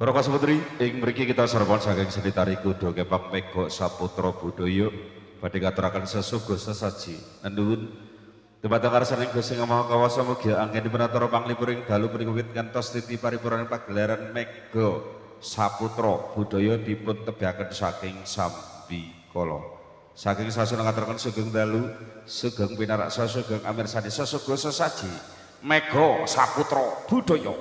Para kaseputri ing mriki kita sarwan saking seni tari kuda kepak Mega Saputra Budaya badhe ngaturaken sesuguh sesaji nuwun dumateng karsaning Gusti Maha Kawasa mugi anggenipun atara panglipuring dalu punika wit ngantos titi paripurna pagelaran Mega Saputra Budaya dipun tebiaken saking Sambikala saking sasana ngaturaken sugeng dalu sugeng pinaraksa sugeng amirsani sesuguh sesaji Mega Saputra Budaya.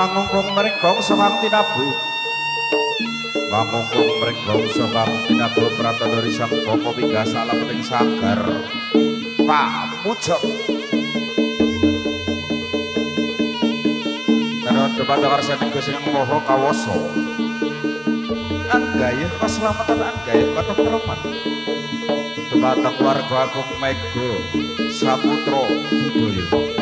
Mangungkung mrenggong sawang tinabu Mangungkung mrenggong sawang tinabu pratandari sang bapa minggah salameting sagar pamuja Karena depan karsaning Gusti Yang Maha Kawasa anggayuh kaslametan anggayuh katentreman dumateng warga agung Mega Saputra Budaya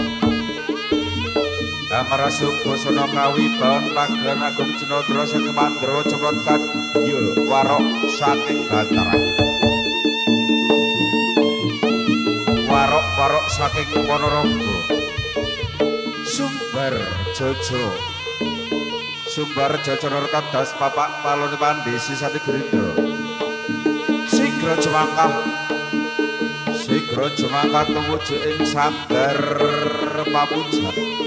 Amarasuk Bosana Kawibawan Panggan Agung Jenodra saking Mandra Cemrot Kadya Warok saking Bantaran Warok saking Ponorogo Sumbar Jojo Nertadas Papak Palone Pandesi Sati Gerindra Sigra Jemangkah tumuju ing sanggar pamujan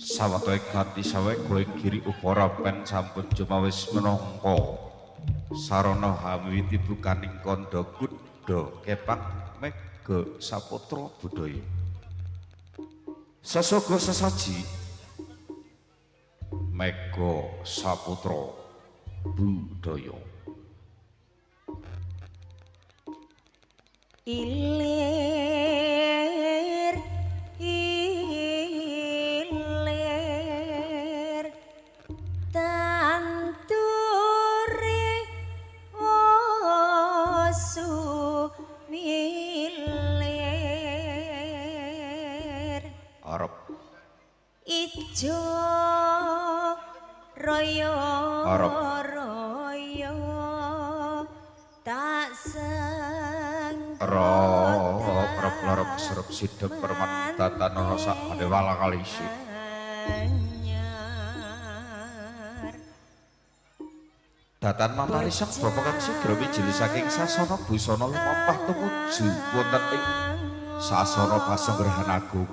Sawetara ganti sawega ing giri upara pen sampun jumawis menangka sarana hamiwiti bukaning kandha kuda kepak Mega Saputra Budaya Sasoga sesaji Mega Saputra Budaya Ilir tanturi milir arep ijo royo tak Rop serep sidep perman datan rasa adewala kalisi datan mamari sang bapa kang sigra mijili saking sasana busana lumampah tumuju wonten ing sasana pasanggrahan agung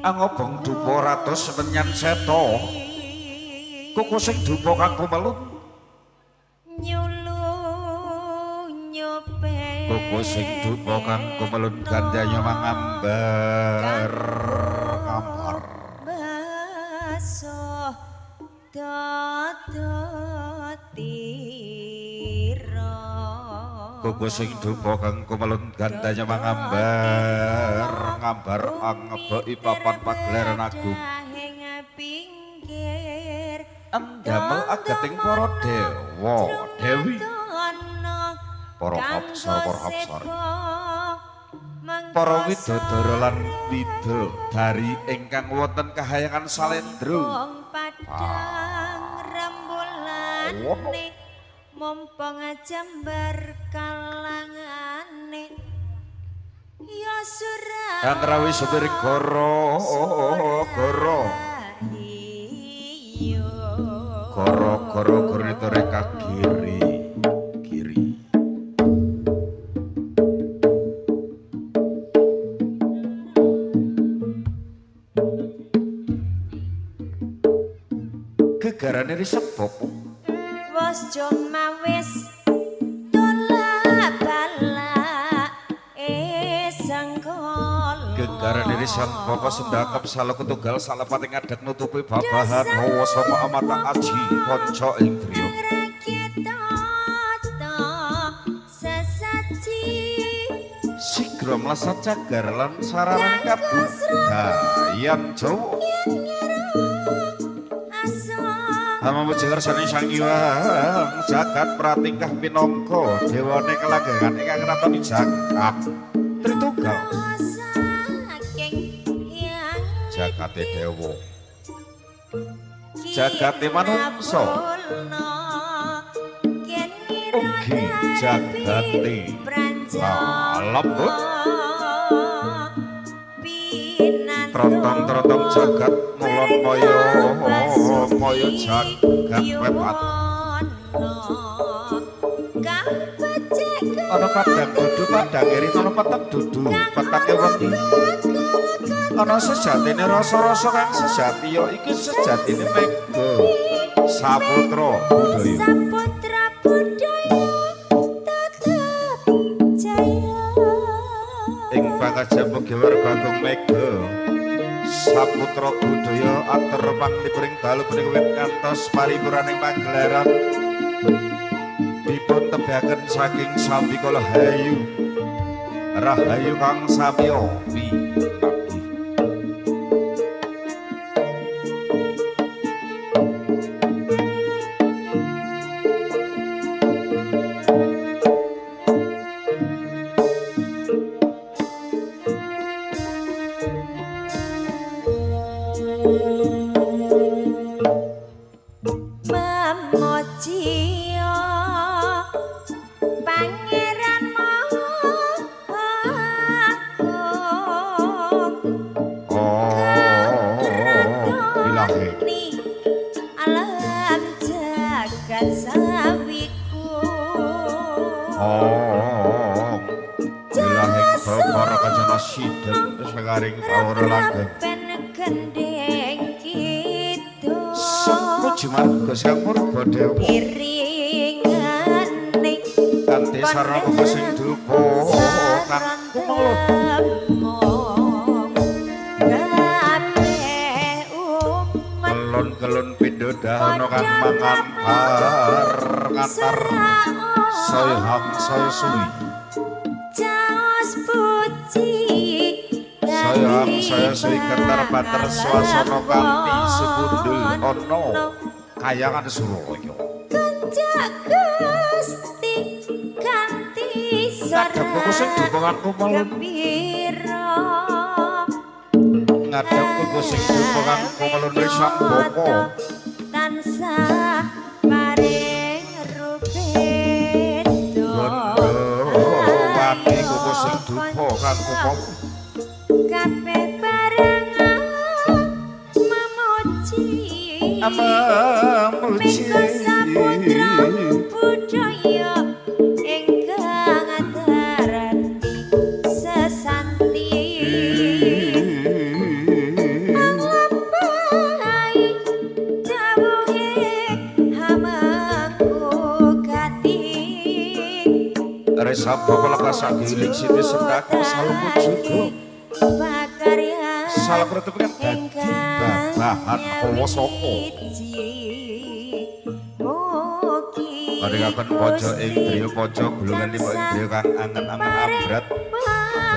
angobong dupa ratus menyan seta kuku sing dupa kang kumelun kuku sing dupa kang kumelun gandanya mangambar ngampar baso tira kuku sing dupa kang kumelun gandanya mangambar ngambar angebeki papan pagelaran agung damel ageting para dewa dewi para hapsara para widodara lan widodari ingkang wonten kahayangan salendra padang rembulane mumpung jembar kalangane ya surah angrawi supir goro itu reka kiri gegarane risebop wis cuma wis tolak bala sangkala gegarane risebop sendakep saluk tunggal salepati ngadeg nutupi babahan hawa sama amata aji kanca ing griya sigra mlesat cagar lan sarane kabudayan Jawa Amamujengar sani sang hyang jagat pratingkah pinangka dewane kelanggengan ingkang ratoni jagat Tritunggal jagate dewa jagate manungsa ugi jagate lembut trontong jagat mulon moyo jagat wepat ana padang dudu padang iri ana petak dudu petake wengi ana sejatine rasa-rasa kang sejati ya iki sejatine mega saputra budaya tetep jaya ing pangajaba gewarga agung mega saputra budaya ater panglipring dalu punika wit kantos paripuraning pagelaran dipun tebaken saking sambikala hayu rahayu kang samya kelon pindho dahana kang mangantar ngantar saya suwi jaos puji saya suwi kentar bater swasana kanthi sepundhul ana kayangan Suraya kanjak Gusti kanthi ngadhepku sing dukunganku melon ngadhepku sing dukunganku melon risang bapa tansah paring rupedo wani kuku sing dupa kang kupong kabeh barang memuji saputra budaya ingkang adarani sesanti manglampahi dawuhe hamaku gati resa bapak lekas sagiling siti sendako salmu juga pakarya salah pertemukan dadi bahan hawa soko Kadekaken pojo ing griya pojo gulungan lima ing griya kang angen-angen abrat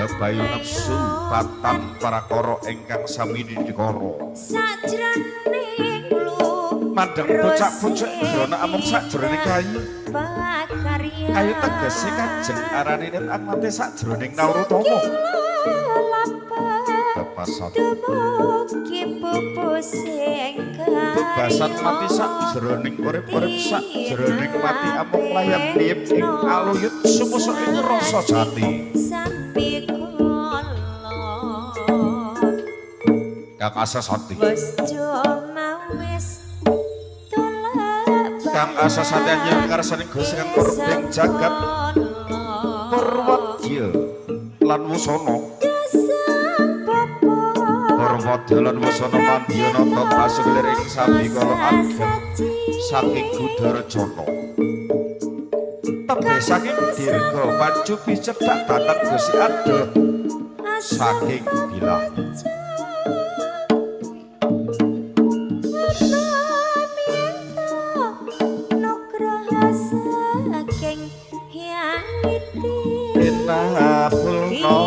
babayu nafsu patan parakara ingkang sami dikara sajroning lu mandang bocah-bocah grana amung sajroning kayu pakarya kayu tegese kanjeng aranine angmate sajroning Naurutama Bapasat dumugi pupusing bebasan mati sajroning urip-urip sajroning mati amung layang liyep ing aluyut sumusa ing rasa jati sampi kula Kang Asasati wis cuma wis tulak Kang Asasati anjing karsaning Gusti Kang Purbing jagat Purwadya lan Wusana Purwadya lan Wusana mandyana tata sulir ing sabikala agem saking Gudarjana tebih saking dirga maju picedak dhateng Gusti Adoh saking bilah Pulno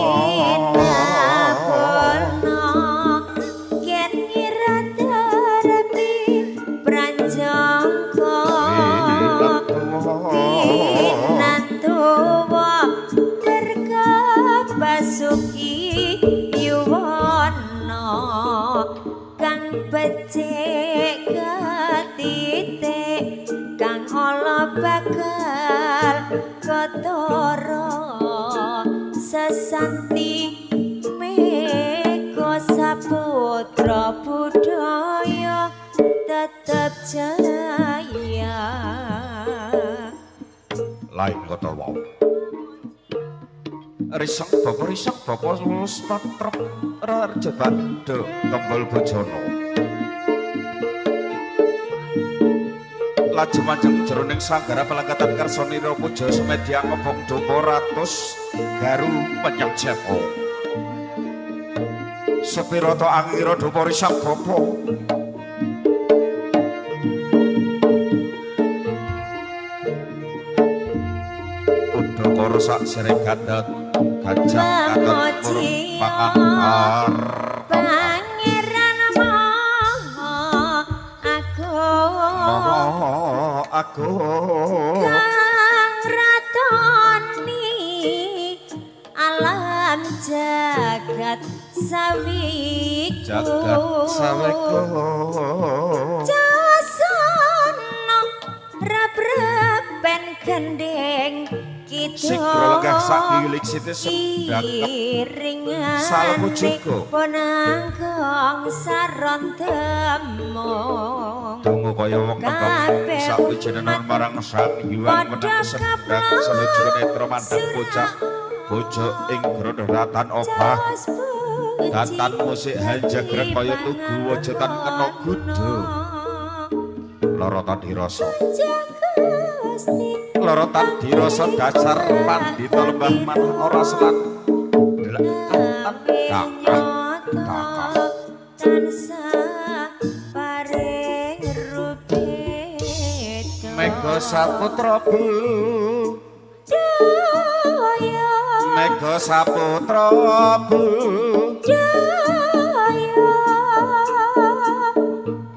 yen iradarati pranjangka nantuwa berkah basuki yuwana kang becik katitik kang ala bakal ketara sesanti mega saputra budaya tetep jaya lain kota wau risang bapa lulus patrep rarja bando kembal bojono laju manjang jroning sanggara pelangkatan karsanira puja sumedya ngobong dopo ratus garu penyang jepo sepira to angira dopo risang bapa udakara sak sireng gadat gajah gadat murung pangan pangeran aku kang ratoni alam jagat sawiku jasana rep-repen gendeng kita sikro lenggah sakilik siti sedakep iringan salmu juga penangkong saron temong dungu kaya wong nembang sawijining marang sang hyang menang sedang selucu netra mandang bocah bojo ing grodhatan obah datan musik hanjagrek kaya tugu wajotan kena gudo lorotan dirasa lorotan dirasa dasar pandita lembah manah ora selat Mega Saputra Bu Mega Saputra Bu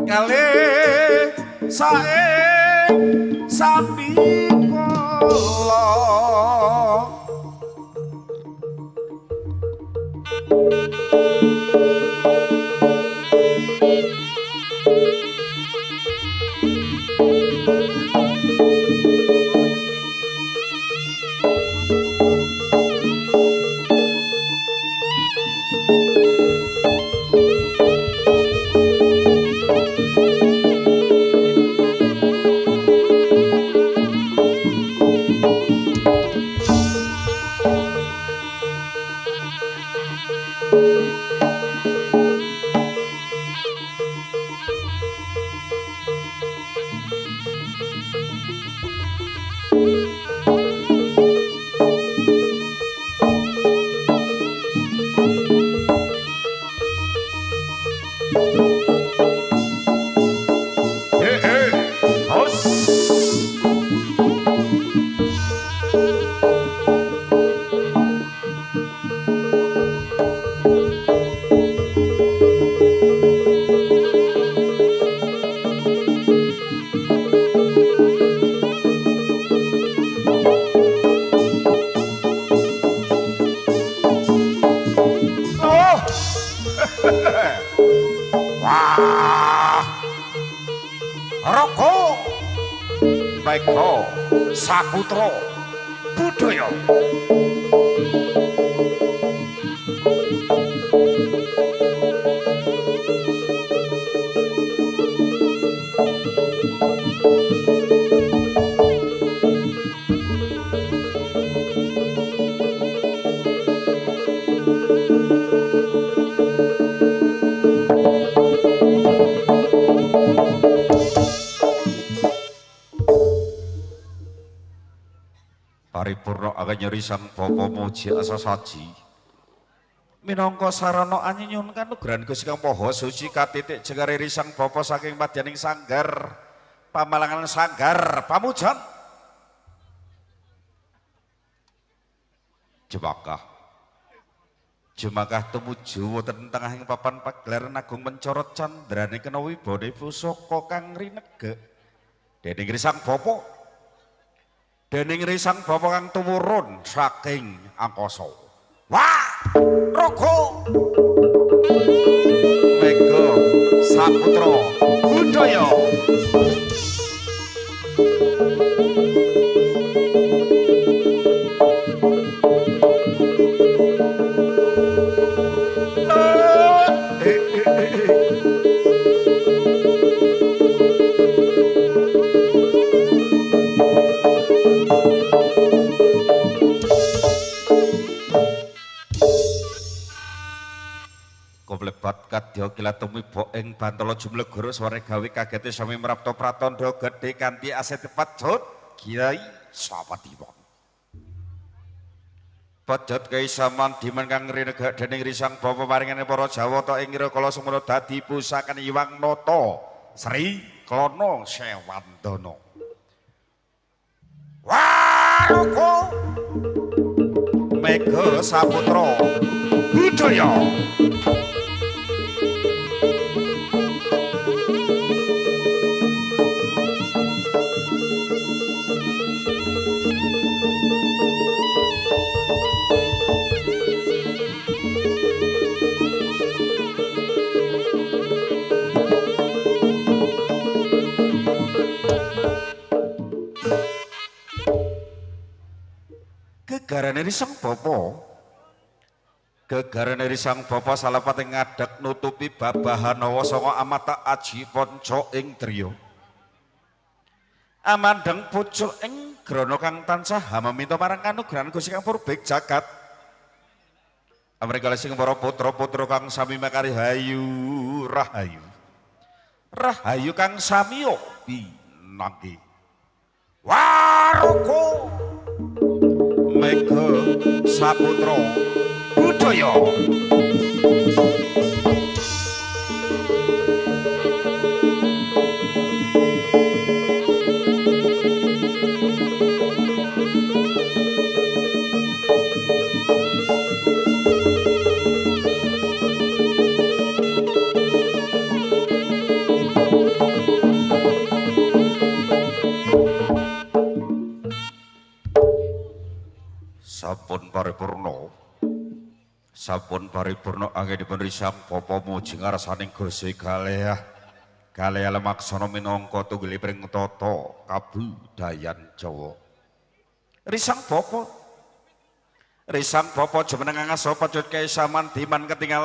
kali sae sapi kula Wah. Roko. Mega Saputra Budaya. Paripurna aganyari sang bapa muji asa saji minangka sarana anyunyun kanugrahan Gusti Kang Maha Suci katitik jengariri sang bapa saking madyaning sanggar pamalangan sanggar pamujan Jemakah tumuju wonten tengahing papan pagelaran agung mencorot candrane kena wibane pusaka kang rinegek dening risang bapa dening risang bapa kang tumurun saking angkasa. Wah, Raga Mega Saputra Budaya. Lebat kadya kilat tumiba ing Bantala Jumlegara saware gawe kagete sami mrapta pratandha gedhe kanthi aset pajot Kyai Sapatiwon. Pajot Kyai Samandiman kang rinegak dening risang bapa paringane para Jawata ing ngira kala semana dadi pusakan Iwang Nata Sri Klana Sewandana. Waruko Mega Saputra Budaya. Gegarane risang bapa salapate ngadeg nutupi babahanawa sanga amata aji panca ing driya amandeng pucuk ing grana kang tansah maminta marang kanugrahan Gusti Kang Purbeg jagat amrikala sing para putra-putra kang sami makari rahayu kang samiya pinangge Waruko Mega Saputra Budaya. Sampun paripurna anggenipun risang bapa muji ngarsaning Gusti kalih lemaksana minangka tunggiliping tata kabudayan Jawa. Risang bapa jumeneng ngasa Pajot Kyai Samandiman ketingal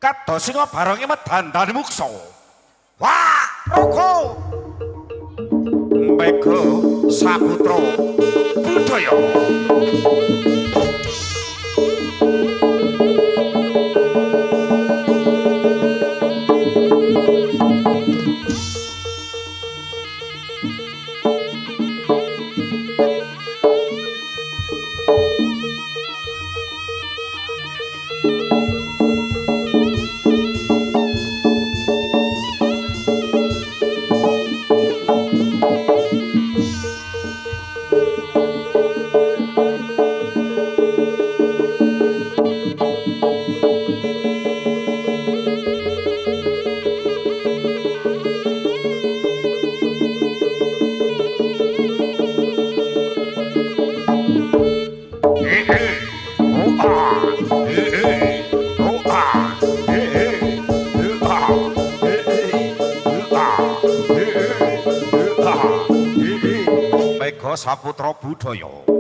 kados singa baronge medandani muksa. Wah, Raga Mega Saputra Budaya. Saputra Budaya.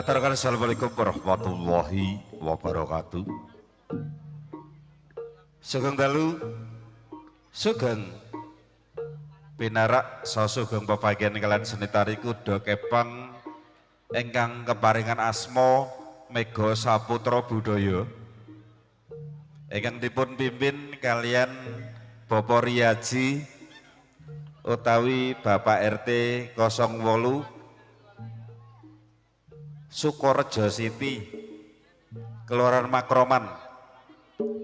Ngaturaken assalamualaikum warahmatullahi wabarakatuh. Sugeng dalu, sugeng pinarak saha sugeng pepanggihan kalian seni tari kuda kepang ingkang keparingan asma Mega Saputra Budaya. Ingkang dipun pimpin kalian Bapak Riyaji utawi Bapak RT 08 Sukorejo City, Kelurahan Makroman,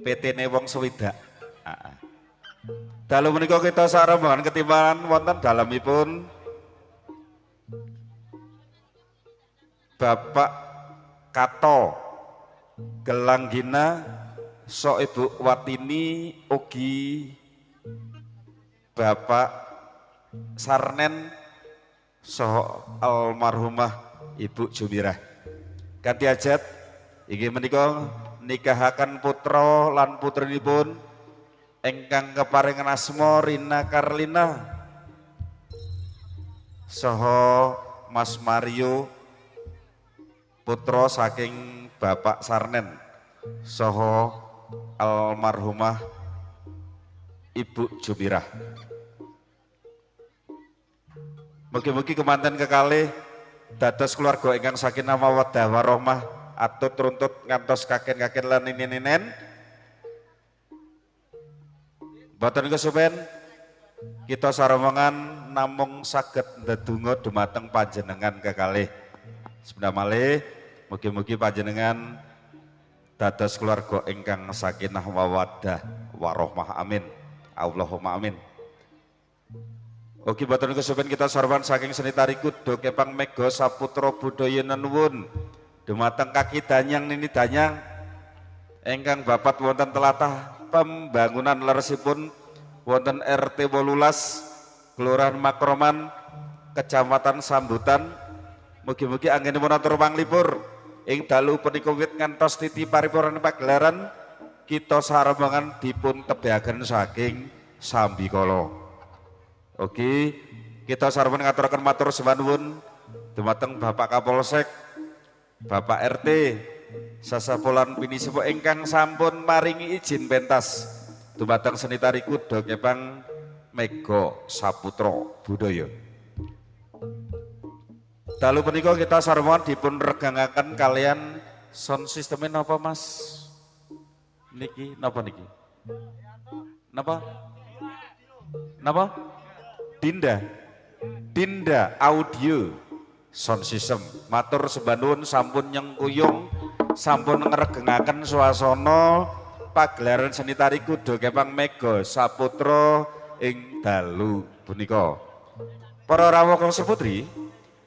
PT Wong Swidak. Dalu menika kita sarembangan ketimbangan wonten dalemipun Bapak Kato Gelanggina so Ibu Watini ugi Bapak Sarnen so almarhumah Ibu Jumirah. Kanthi hajat inggih menika nikahaken putra lan putrinipun ingkang keparingan asma Rina Karlina saha Mas Mario putra saking Bapak Sarnen saha almarhumah Ibu Jumirah. Mugi-mugi kemanten kekalih dados keluarga ingkang sakinah mawaddah warahmah atut runtut ngantos kaken-kaken lan ninen-ninen. Boten kesupen kita saromongan namung saged ndedonga dumateng panjenengan kekalih. Sebentar malih mugi-mugi panjenengan dados keluarga ingkang sakinah mawaddah warahmah. Amin. Allahumma amin. Ugi boten kesupen kita sarwan saking seni tari kuda kepang Mega Saputra Budaya nuwun dumateng kaki danyang nini danyang ingkang bapat wonten telatah pembangunan leresipun wonten RT 18 Kelurahan Makroman Kecamatan Sambutan. Mugi-mugi anggenipun atur panglipur ing dalu punika wit ngantos titi paripurna pagelaran kita sarembangan dipun tebehaken saking sambikala. Oke, kita sarwan ngaturaken matur sembah nuwun dumateng Bapak Kapolsek, Bapak RT, sasapulan pinisipu ingkang sampun maringi izin pentas dumateng seni tari kuda kepang Mega Saputra Budaya. Dalu punika kita sarwan dipun regangaken kalian sound systemin apa Mas? Niki napa niki? Napa? Napa? Dinda. Dinda audio sound system. Matur sembah nuwun sampun nyengkuyung, sampun ngregengaken swasana pagelaran seni tari kuda Kepang Mega Saputra ing dalu punika. Para rawuh kang seputri,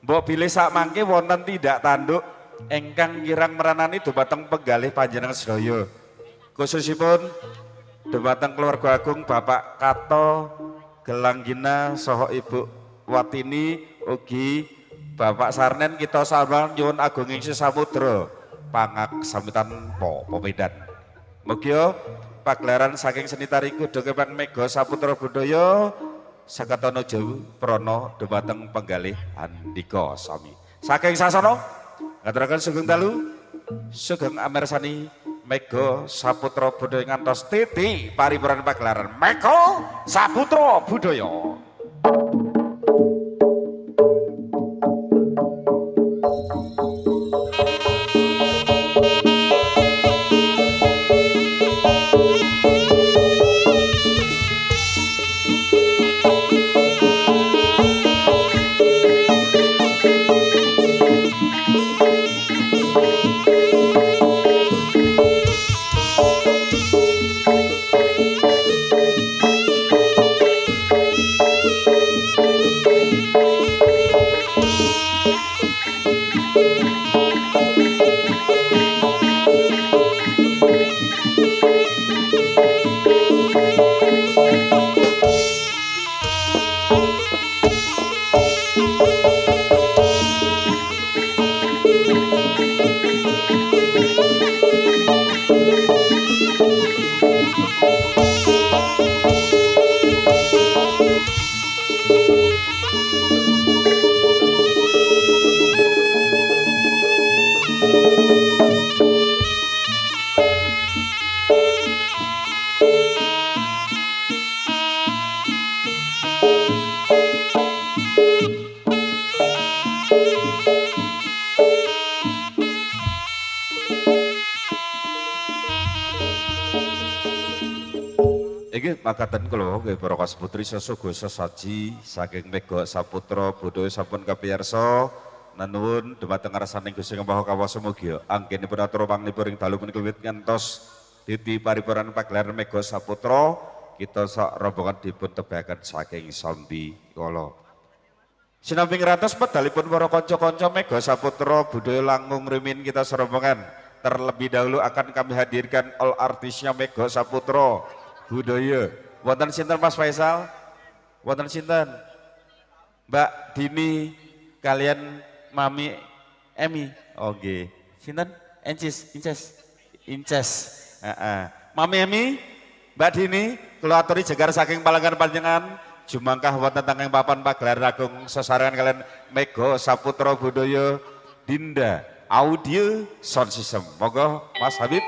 mbok bilih sak mangke wonten tindak tanduk ingkang kirang meranani dumateng penggalih panjenengan sedaya. Khususipun dumateng keluarga agung Bapak Kato Gelanggina saha Ibu Watini ugi Bapak Sarnen kita sambal nyuwun agunging samudra pangak samitan Medan. Mugi pagelaran saking seni tari kuda Kepang Mega Saputra Budaya sakatono jauh prana dumateng penggalih handika sami. Saking sasana ngaturaken sugeng dalu sugeng amirsani Mega Saputra Budaya ngantos titi paripurna pagelaran Mega Saputra Budaya. Iki makaten kula nggih para kaseputri sesugo sesaji saking Mega Saputra Budaya sampun kapiyarsa nuwun dumateng ngarsaning Gusti Maha Kawasa mugi anggenipun atur panglipur ing dalu punika wiwit ngantos titi paripurna pagelaran Mega Saputra kita sak rombongan dipun tebahaken saking sambi kala. Sinambi ngrantos medalipun para kanca-kanca Mega Saputra Budaya Langung Rimin kita serombongan. Terlebih dahulu akan kami hadirkan all artisnya Mega Saputra Budaya. Wonten sinten Mas Faisal? Wonten sinten? Mbak Dini kalian Mami Emi. Oke. Sinten? Inces. Mami Emi, Mbak Dini, kula aturi jegar saking palangan panjenengan jumangkah wonten tanging papan pagelaran agung sesarengan kalian Mega Saputra Budaya Dinda Audio Sound System. Monggo Mas Habib.